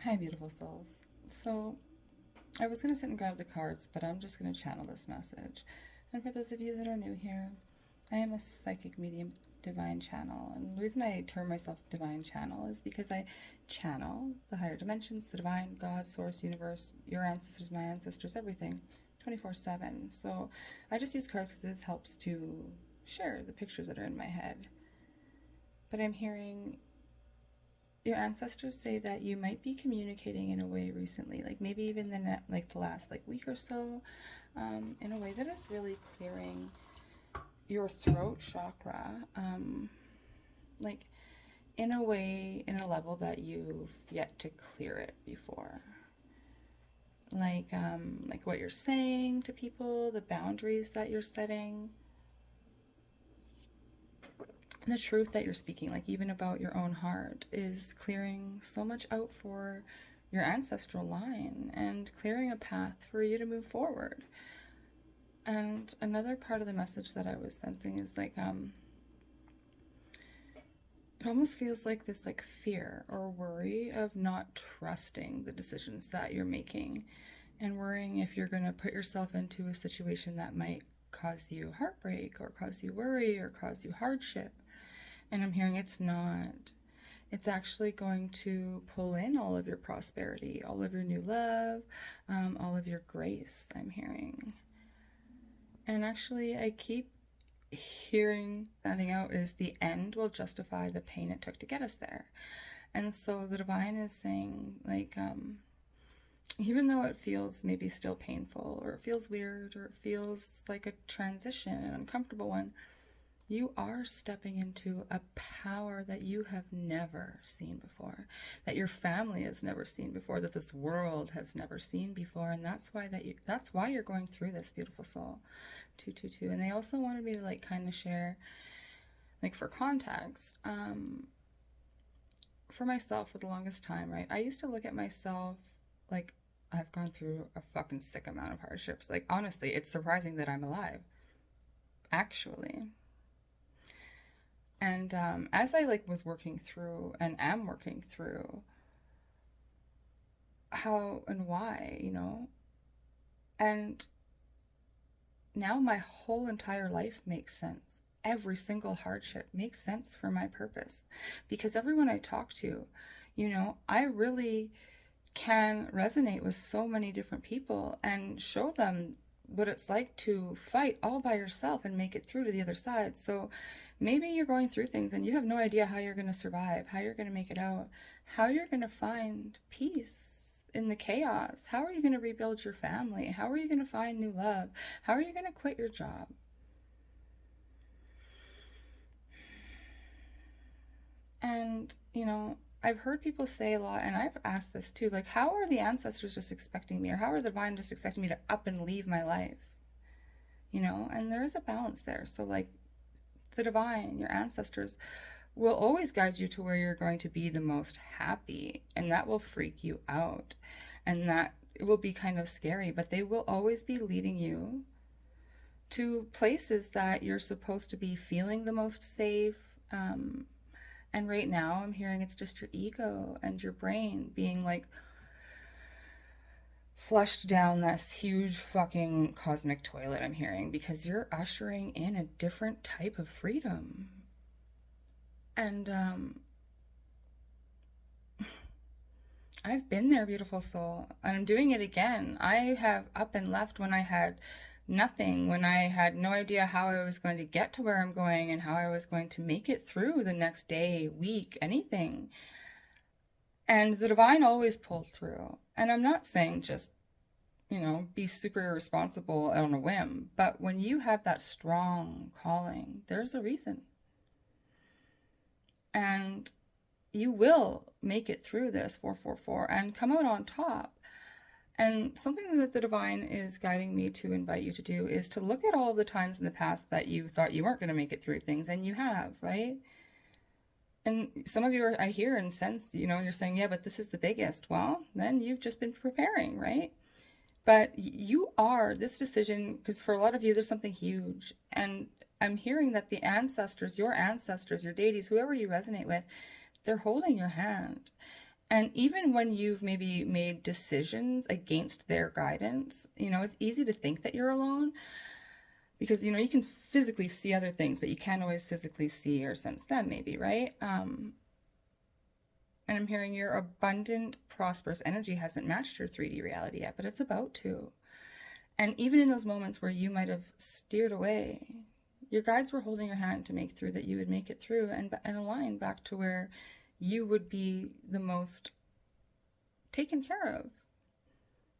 Hi, beautiful souls. So, I was going to sit and grab the cards, but I'm just going to channel this message. And for those of you that are new here, I am a psychic medium divine channel. And the reason I term myself divine channel is because I channel the higher dimensions, the divine, God, source, universe, your ancestors, my ancestors, everything 24/7. So, I just use cards because this helps to share the pictures that are in my head. But I'm hearing your ancestors say that you might be communicating in a way recently, like maybe even the last week or so, in a way that is really clearing your throat chakra, like in a way, in a level that you've yet to clear it before. Like what you're saying to people, the boundaries that you're setting, and the truth that you're speaking, like even about your own heart, is clearing so much out for your ancestral line and clearing a path for you to move forward. And another part of the message that I was sensing is it almost feels like this fear or worry of not trusting the decisions that you're making, and worrying if you're going to put yourself into a situation that might cause you heartbreak or cause you worry or cause you hardship. And I'm hearing it's not. It's actually going to pull in all of your prosperity, all of your new love, all of your grace, I'm hearing. And actually, I keep hearing, standing out, is the end will justify the pain it took to get us there. And so the divine is saying, even though it feels maybe still painful, or it feels weird, or it feels like a transition, an uncomfortable one, you are stepping into a power that you have never seen before, that your family has never seen before, that this world has never seen before, and that's why you're going through this, beautiful soul. 222. And they also wanted me to kind of share, for context, for myself for the longest time, right? I used to look at myself like I've gone through a fucking sick amount of hardships. Like, honestly, it's surprising that I'm alive, actually. And as I was working through and am working through how and why, and now my whole entire life makes sense. Every single hardship makes sense for my purpose, because everyone I talk to, I really can resonate with so many different people and show them what it's like to fight all by yourself and make it through to the other side. So maybe you're going through things and you have no idea how you're going to survive, how you're going to make it out, how you're going to find peace in the chaos. How are you going to rebuild your family? How are you going to find new love? How are you going to quit your job? And, I've heard people say a lot, and I've asked this too, how are the ancestors just expecting me, or how are the divine just expecting me to up and leave my life? And there is a balance there. So, the divine, your ancestors, will always guide you to where you're going to be the most happy, and that will freak you out, and that it will be kind of scary, but they will always be leading you to places that you're supposed to be feeling the most safe. And right now, I'm hearing it's just your ego and your brain being flushed down this huge fucking cosmic toilet, I'm hearing, because you're ushering in a different type of freedom. And I've been there, beautiful soul, and I'm doing it again. I have up and left when I had nothing, when I had no idea how I was going to get to where I'm going and how I was going to make it through the next day, week, anything. And the divine always pulled through. And I'm not saying just, be super irresponsible on a whim, but when you have that strong calling, there's a reason. And you will make it through this 444 and come out on top. And something that the divine is guiding me to invite you to do is to look at all the times in the past that you thought you weren't going to make it through things, and you have, right? And some of you I hear and sense, you're saying, yeah, but this is the biggest. Well, then you've just been preparing, right? But you are this decision, because for a lot of you, there's something huge. And I'm hearing that the ancestors, your deities, whoever you resonate with, they're holding your hand. And even when you've maybe made decisions against their guidance, it's easy to think that you're alone because, you can physically see other things, but you can't always physically see or sense them maybe, right? And I'm hearing your abundant, prosperous energy hasn't matched your 3D reality yet, but it's about to. And even in those moments where you might have steered away, your guides were holding your hand to make through, that you would make it through and align back to where you would be the most taken care of.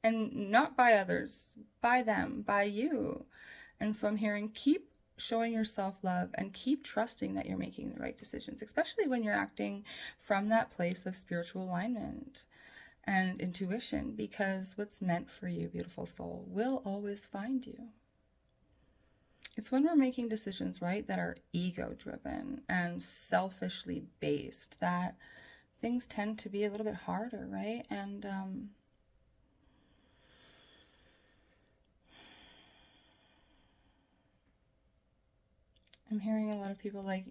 And not by others, by them, by you. And so I'm hearing, keep showing yourself love and keep trusting that you're making the right decisions, especially when you're acting from that place of spiritual alignment and intuition, because what's meant for you, beautiful soul, will always find you. It's when we're making decisions, right, that are ego-driven and selfishly based, that things tend to be a little bit harder, right? And I'm hearing a lot of people, like,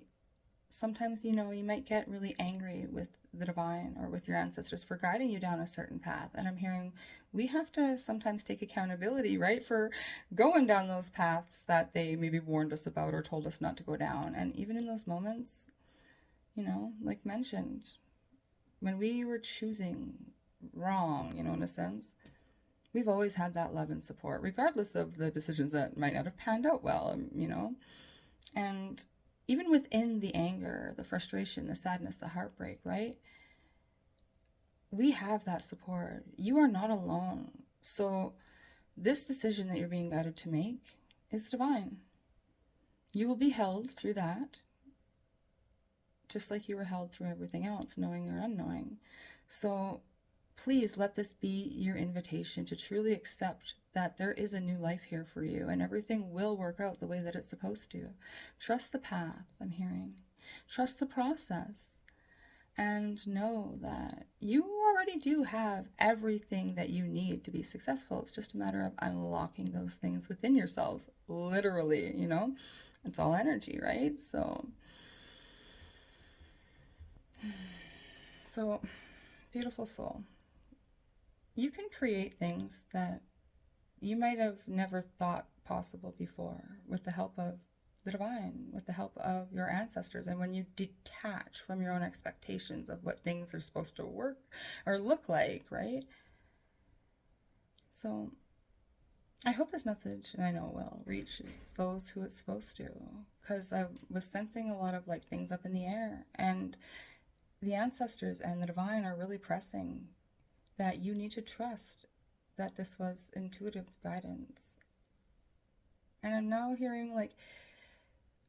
sometimes, you might get really angry with the divine or with your ancestors for guiding you down a certain path. And I'm hearing we have to sometimes take accountability, right, for going down those paths that they maybe warned us about or told us not to go down. And even in those moments, like mentioned, when we were choosing wrong, in a sense, we've always had that love and support, regardless of the decisions that might not have panned out well, And even within the anger, the frustration, the sadness, the heartbreak, right? We have that support. You are not alone. So this decision that you're being guided to make is divine. You will be held through that, just like you were held through everything else, knowing or unknowing. So please let this be your invitation to truly accept that there is a new life here for you and everything will work out the way that it's supposed to. Trust the path, I'm hearing. Trust the process. And know that you already do have everything that you need to be successful. It's just a matter of unlocking those things within yourselves, literally, It's all energy, right? So, beautiful soul. You can create things that you might have never thought possible before with the help of the divine, with the help of your ancestors. And when you detach from your own expectations of what things are supposed to work or look like, right? So I hope this message, and I know it will, reaches those who it's supposed to, because I was sensing a lot of like things up in the air, and the ancestors and the divine are really pressing that you need to trust that this was intuitive guidance. And I'm now hearing like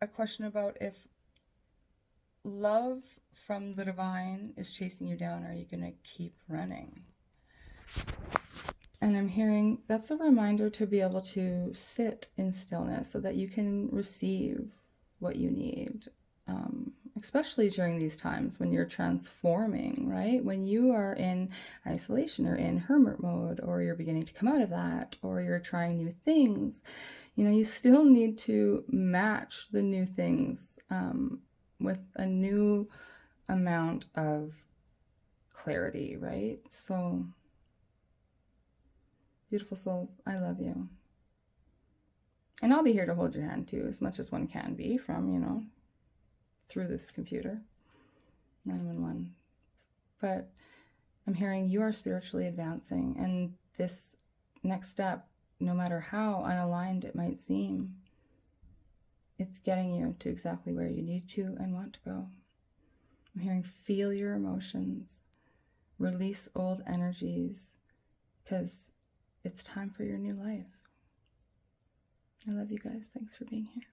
a question about if love from the divine is chasing you down, are you going to keep running? And I'm hearing that's a reminder to be able to sit in stillness so that you can receive what you need, especially during these times when you're transforming, right? When you are in isolation or in hermit mode, or you're beginning to come out of that, or you're trying new things, you still need to match the new things with a new amount of clarity, right? So, beautiful souls, I love you. And I'll be here to hold your hand too, as much as one can be from, through this computer, 911. But I'm hearing you are spiritually advancing, and this next step, no matter how unaligned it might seem, it's getting you to exactly where you need to and want to go. I'm hearing feel your emotions, release old energies, because it's time for your new life. I love you guys. Thanks for being here.